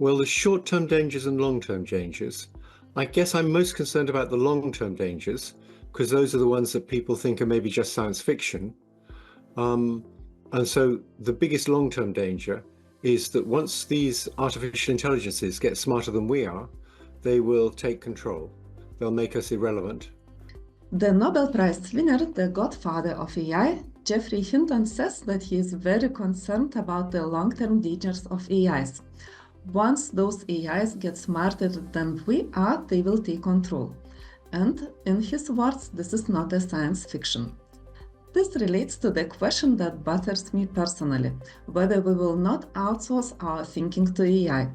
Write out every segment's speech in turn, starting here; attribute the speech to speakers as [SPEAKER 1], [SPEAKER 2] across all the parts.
[SPEAKER 1] Well, there's short-term dangers and long-term dangers. I guess I'm most concerned about the long-term dangers because those are the ones that people think are maybe just science fiction. And so the biggest long-term danger is that once these artificial intelligences get smarter than we are, they will take control. They'll make us irrelevant.
[SPEAKER 2] The Nobel Prize winner, the godfather of AI, Geoffrey Hinton, says that he is very concerned about the long-term dangers of AIs. Once those AIs get smarter than we are, they will take control. And in his words, this is not a science fiction. This relates to the question that bothers me personally, whether we will not outsource our thinking to AI.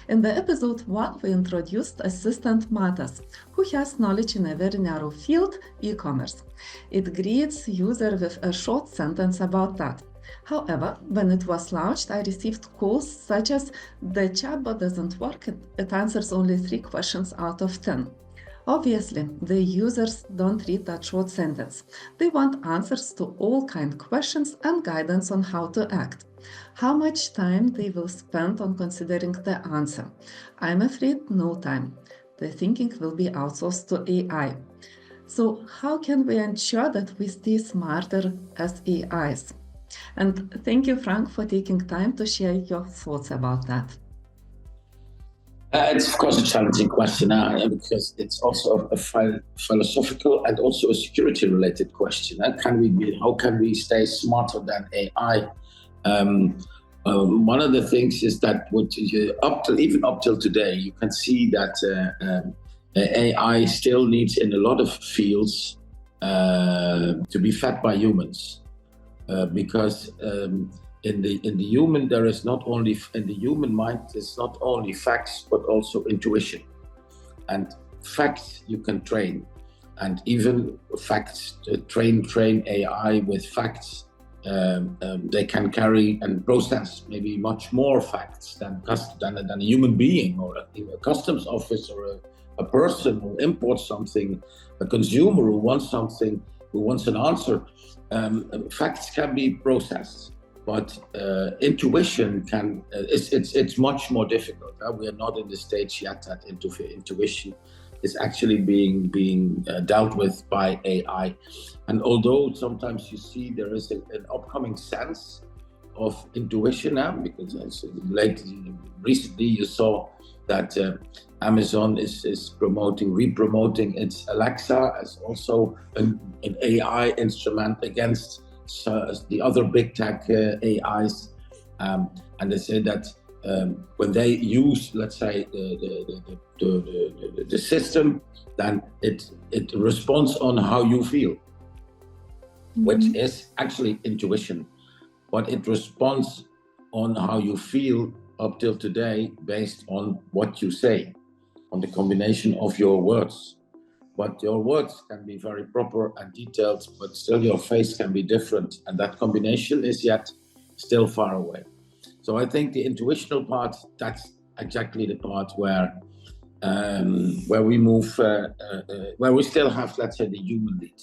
[SPEAKER 2] In the episode 1, we introduced assistant Matas, who has knowledge in a very narrow field, e-commerce. It greets user with a short sentence about that. However, when it was launched, I received calls such as, the chatbot doesn't work, it answers only 3 questions out of 10. Obviously, the users don't read that short sentence. They want answers to all kinds of questions and guidance on how to act. How much time they will spend on considering the answer? I'm afraid no time. The thinking will be outsourced to AI. So how can we ensure that we stay smarter as AIs? And thank you, Frank, for taking time to share your thoughts about that.
[SPEAKER 3] It's of course a challenging question because it's also a philosophical and also a security-related question. How can we stay smarter than AI? One of the things is that even up till today, you can see that AI still needs in a lot of fields to be fed by humans, because in the human there is not only in the human mind it's not only facts but also intuition, and facts you can train, and even facts train AI with facts. They can carry and process maybe much more facts than a human being or a customs office or a person who imports something, a consumer who wants something, who wants an answer. Facts can be processed, but intuition can. It's much more difficult. We are not in the stage yet that intuition is actually being dealt with by AI. And although sometimes you see there is an upcoming sense of intuition now, because recently you saw that Amazon is re-promoting its Alexa as also an AI instrument against the other big tech AIs, and they say that when they use, let's say, the system, then it responds on how you feel, which is actually intuition, but it responds on how you feel up till today based on what you say, on the combination of your words. But your words can be very proper and detailed, but still your face can be different, and that combination is yet still far away. So I think the intuitional part, that's exactly the part where we move, where we still have, let's say, the human lead.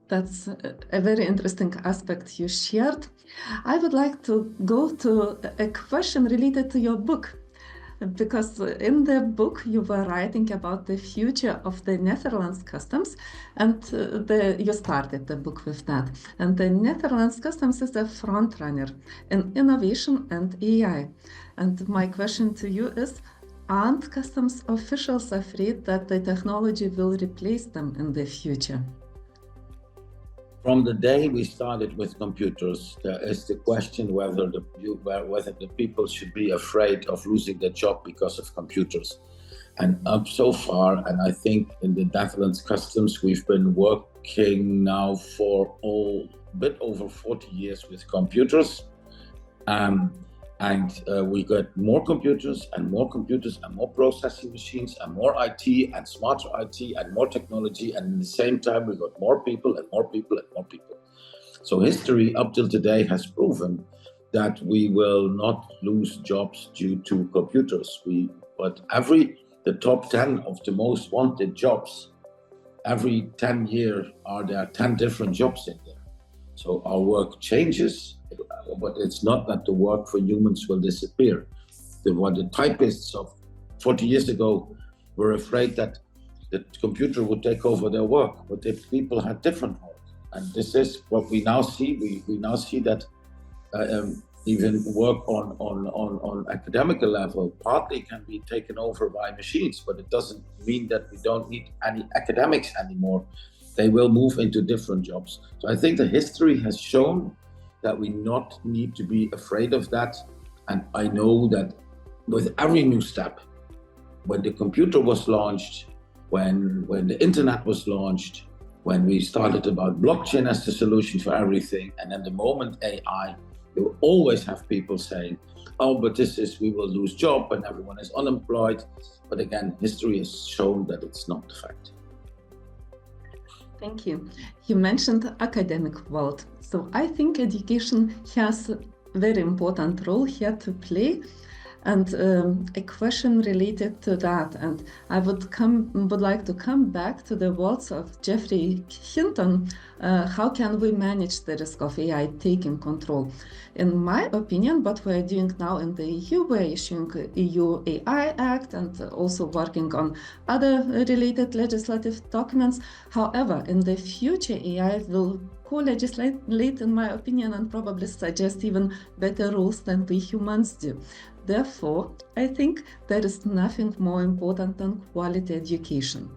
[SPEAKER 2] That's a very interesting aspect you shared. I would like to go to a question related to your book, because in the book you were writing about the future of the Netherlands customs, and you started the book with that. And the Netherlands customs is a front runner in innovation and AI. And my question to you is, aren't customs officials afraid that the technology will replace them in the future?
[SPEAKER 3] From the day we started with computers, there is the question whether the people should be afraid of losing their job because of computers. And up so far, and I think in the Netherlands Customs, we've been working now for a bit over 40 years with computers. And we got more computers and more processing machines and more IT and smarter IT and more technology. And at the same time, we got more people and more people and more people. So history up till today has proven that we will not lose jobs due to computers. But the top 10 of the most wanted jobs, every 10 years there are 10 different jobs in there. So our work changes, but it's not that the work for humans will disappear. the typists of 40 years ago were afraid that the computer would take over their work, but the people had different work. And this is what we now see. We now see that even work on academical level partly can be taken over by machines, but it doesn't mean that we don't need any academics anymore. They will move into different jobs. So I think the history has shown that we not need to be afraid of that. And I know that with every new step, when the computer was launched, when the internet was launched, when we started about blockchain as the solution for everything, and then the moment AI, you will always have people saying, oh, but we will lose job and everyone is unemployed. But again, history has shown that it's not the fact.
[SPEAKER 2] Thank you. You mentioned academic world. So I think education has a very important role here to play. And a question related to that, and I would like to come back to the words of Geoffrey Hinton. How can we manage the risk of AI taking control? In my opinion, what we're doing now in the EU, we're issuing EU AI Act and also working on other related legislative documents. However, in the future, AI will co-legislate, in my opinion, and probably suggest even better rules than we humans do. Therefore, I think there is nothing more important than quality education.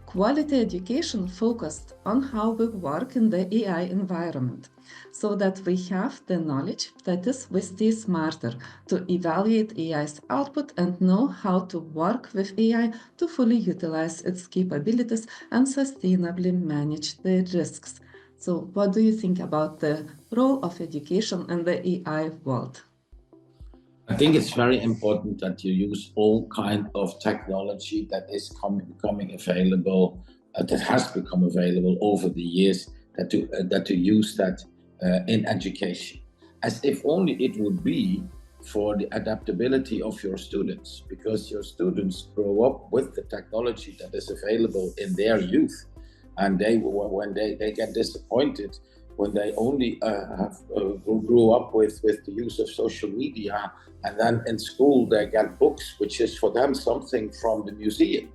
[SPEAKER 2] Quality education focused on how we work in the AI environment, so that we have the knowledge, that is, we stay smarter to evaluate AI's output and know how to work with AI to fully utilize its capabilities and sustainably manage the risks. So what do you think about the role of education in the AI world?
[SPEAKER 3] I think it's very important that you use all kind of technology that is becoming available, that has become available over the years, that to use that in education, as if only it would be for the adaptability of your students, because your students grow up with the technology that is available in their youth, and when they get disappointed when they only grew up with the use of social media, and then in school they get books, which is for them something from the museum.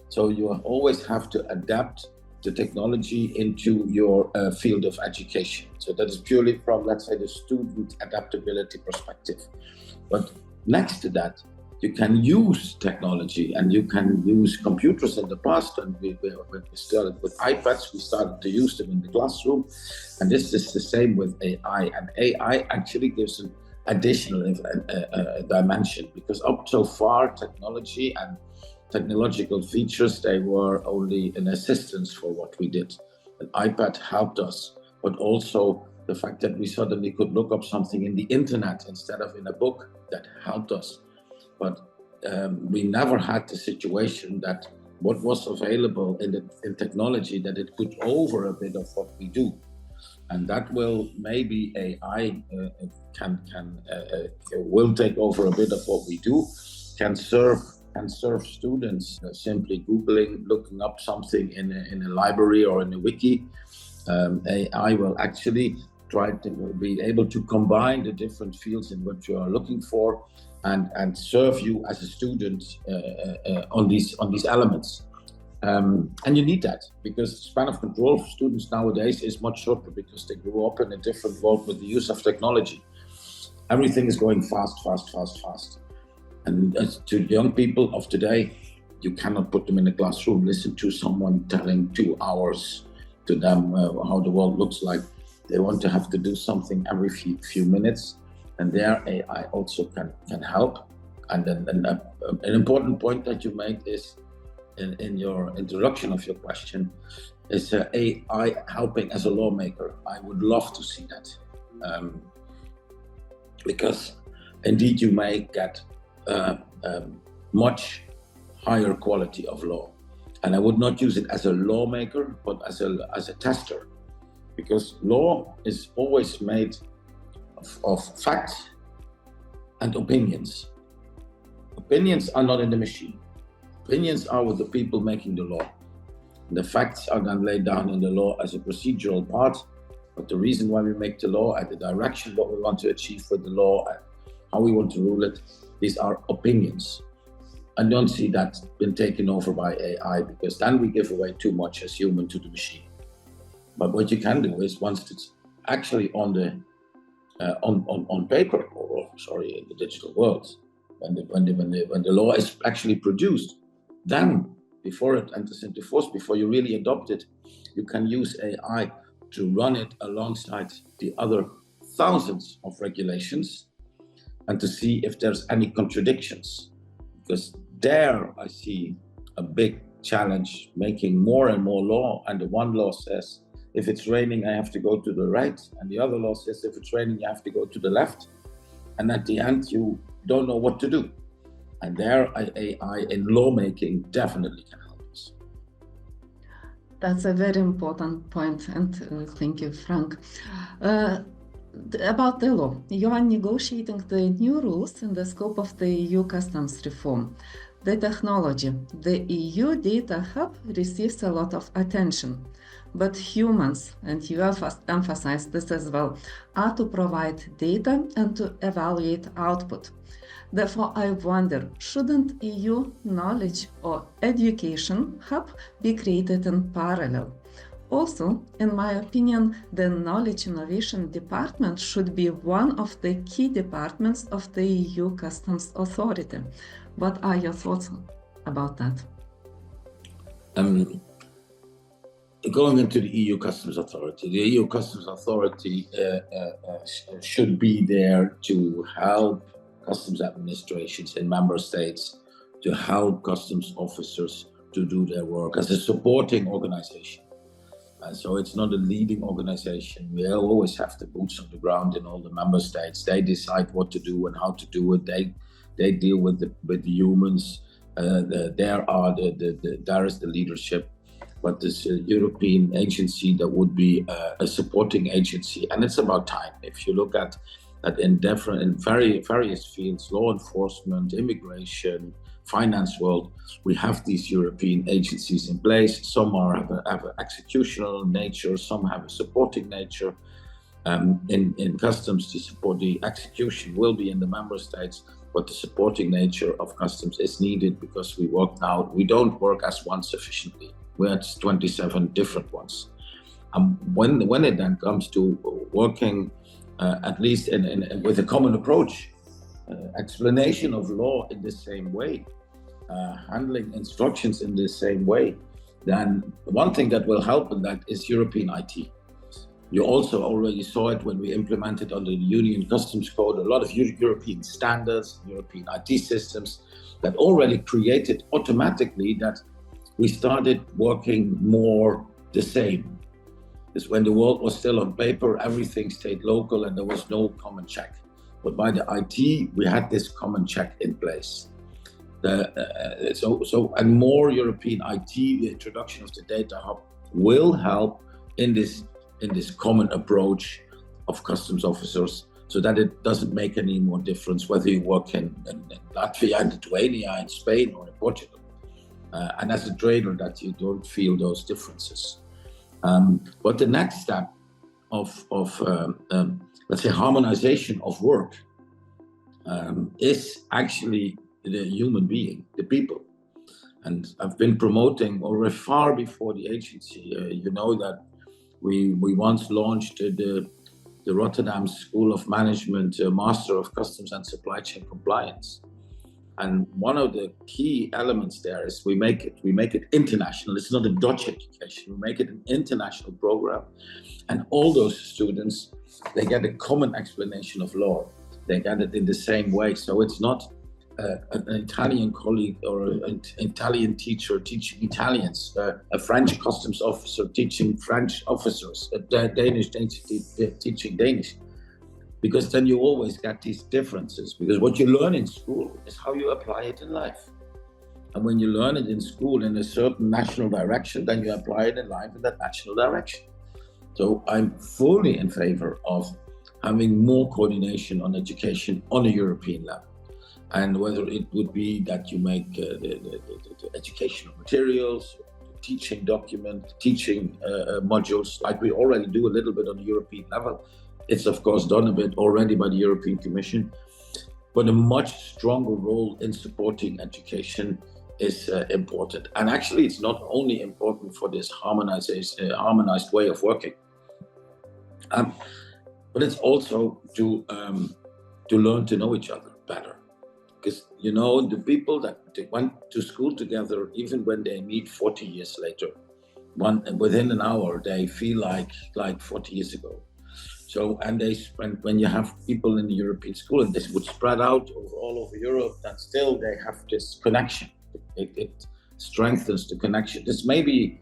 [SPEAKER 3] So you always have to adapt the technology into your field of education. So that is purely from, let's say, the student adaptability perspective. But next to that, you can use technology, and you can use computers. In the past, and we started with iPads, we started to use them in the classroom, and this is the same with AI. And AI actually gives an additional dimension, because up so far, technology and technological features, they were only an assistance for what we did. An iPad helped us, but also the fact that we suddenly could look up something in the internet instead of in a book, that helped us. But we never had the situation that what was available in technology, that it could over a bit of what we do. And that will, maybe AI will take over a bit of what we do, can serve students simply Googling, looking up something in a library or in a wiki. AI will actually try to be able to combine the different fields in what you are looking for, and serve you as a student on these elements. And you need that, because the span of control for students nowadays is much shorter, because they grew up in a different world with the use of technology. Everything is going fast. And as to young people of today, you cannot put them in a classroom, listen to someone telling 2 hours to them how the world looks like. They want to have to do something every few minutes. And there AI also can help. And then an important point that you made is in your introduction of your question is AI helping as a lawmaker. I would love to see that, because indeed you may get much higher quality of law. And I would not use it as a lawmaker, but as a tester, because law is always made of facts and opinions. Opinions are not in the machine. Opinions are with the people making the law. And the facts are then laid down in the law as a procedural part, but the reason why we make the law and the direction what we want to achieve with the law how we want to rule it. These are opinions. I don't see that been taken over by AI, because then we give away too much as human to the machine. But what you can do is, once it's actually on the on paper, or sorry, in the digital world, when the law is actually produced, then before it enters into force, before you really adopt it, you can use AI to run it alongside the other thousands of regulations and to see if there's any contradictions. Because there I see a big challenge, making more and more law, and the one law says, if it's raining, I have to go to the right. And the other law says, if it's raining, you have to go to the left. And at the end, you don't know what to do. And there, AI in lawmaking definitely can help us.
[SPEAKER 2] That's a very important point, and thank you, Frank. About the law, you are negotiating the new rules in the scope of the EU customs reform. The technology, the EU Data Hub receives a lot of attention. But humans, and you have emphasized this as well, are to provide data and to evaluate output. Therefore, I wonder, shouldn't EU knowledge or education hub be created in parallel? Also, in my opinion, the Knowledge Innovation Department should be one of the key departments of the EU Customs Authority. What are your thoughts about that?
[SPEAKER 3] Going into the EU Customs Authority, the EU Customs Authority should be there to help customs administrations in member states, to help customs officers to do their work as a supporting organization. So it's not a leading organization. We always have the boots on the ground in all the member states. They decide what to do and how to do it. They deal with the humans. There is the leadership. But this European agency that would be a supporting agency, and it's about time. If you look at in various fields, law enforcement, immigration, finance world, we have these European agencies in place. Some have an executional nature, some have a supporting nature. In customs, the execution will be in the member states, but the supporting nature of customs is needed, because we don't work as one sufficiently. We're at 27 different ones. When it then comes to working at least with a common approach, explanation of law in the same way, handling instructions in the same way, then one thing that will help in that is European IT. You also already saw it when we implemented under the Union Customs Code, a lot of European standards, European IT systems that already created automatically that we started working more the same. Because when the world was still on paper, everything stayed local and there was no common check. But by the IT, we had this common check in place. And more European IT, the introduction of the data hub will help in this common approach of customs officers, so that it doesn't make any more difference whether you work in Latvia, in Lithuania, in Spain, or in Portugal. And as a trader, that you don't feel those differences. But the next step of let's say, harmonization of work is actually the human being, the people. And I've been promoting, or far before the agency, you know that we once launched the Rotterdam School of Management Master of Customs and Supply Chain Compliance. And one of the key elements there is we make it international. It's not a Dutch education. We make it an international program. And all those students, they get a common explanation of law. They get it in the same way. So it's not an Italian colleague or an Italian teacher teaching Italians, a French customs officer teaching French officers, a Danish teaching Danish. Because then you always get these differences, because what you learn in school is how you apply it in life. And when you learn it in school in a certain national direction, then you apply it in life in that national direction. So I'm fully in favor of having more coordination on education on a European level. And whether it would be that you make the educational materials, teaching document, teaching modules, like we already do a little bit on the European level. It's of course done a bit already by the European Commission. but a much stronger role in supporting education is important. And actually, it's not only important for this harmonized way of working, but it's also to learn to know each other better. Because, you know, the people that went to school together, even when they meet 40 years later, within an hour, they feel like 40 years ago. So, and when you have people in the European school, and this would spread out over all over Europe, then still they have this connection. It strengthens the connection. This may be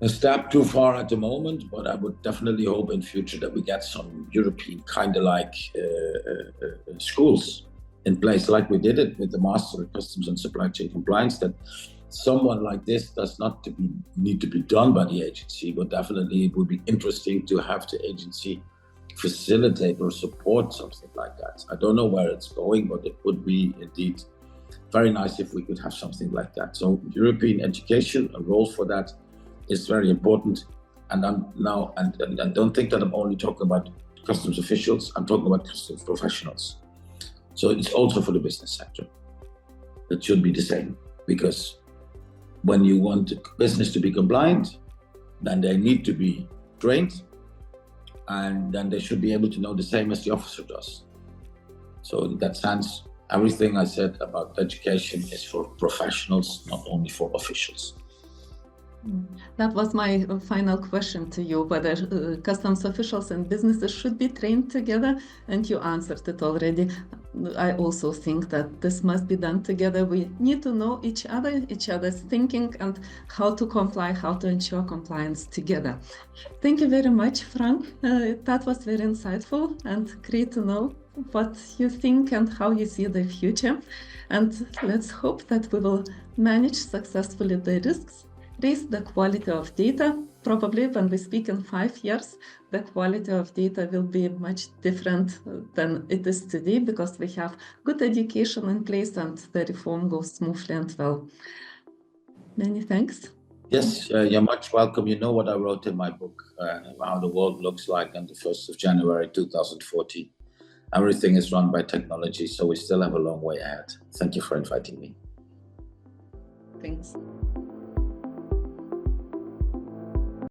[SPEAKER 3] a step too far at the moment, but I would definitely hope in future that we get some European kind of like schools in place, like we did it with the Master of Customs and Supply Chain Compliance, that someone like this does not need to be done by the agency, but definitely it would be interesting to have the agency facilitate or support something like that. I don't know where it's going, but it would be indeed very nice if we could have something like that. So European education, a role for that is very important. And and don't think that I'm only talking about customs officials, I'm talking about customs professionals. So it's also for the business sector. It should be the same, because when you want business to be compliant, then they need to be trained, and then they should be able to know the same as the officer does. So in that sense, everything I said about education is for professionals, not only for officials.
[SPEAKER 2] That was my final question to you, whether customs officials and businesses should be trained together, and you answered it already. I also think that this must be done together. We need to know each other's thinking, and how to comply, how to ensure compliance together. Thank you very much, Frank. That was very insightful and great to know what you think and how you see the future. And let's hope that we will manage successfully the risks, raise the quality of data. Probably when we speak in 5 years, the quality of data will be much different than it is today, because we have good education in place and the reform goes smoothly and well. Many thanks.
[SPEAKER 3] Yes, you're much welcome. You know what I wrote in my book, how the world looks like on the 1st of January 2040. Everything is run by technology, so we still have a long way ahead. Thank you for inviting me.
[SPEAKER 2] Thanks.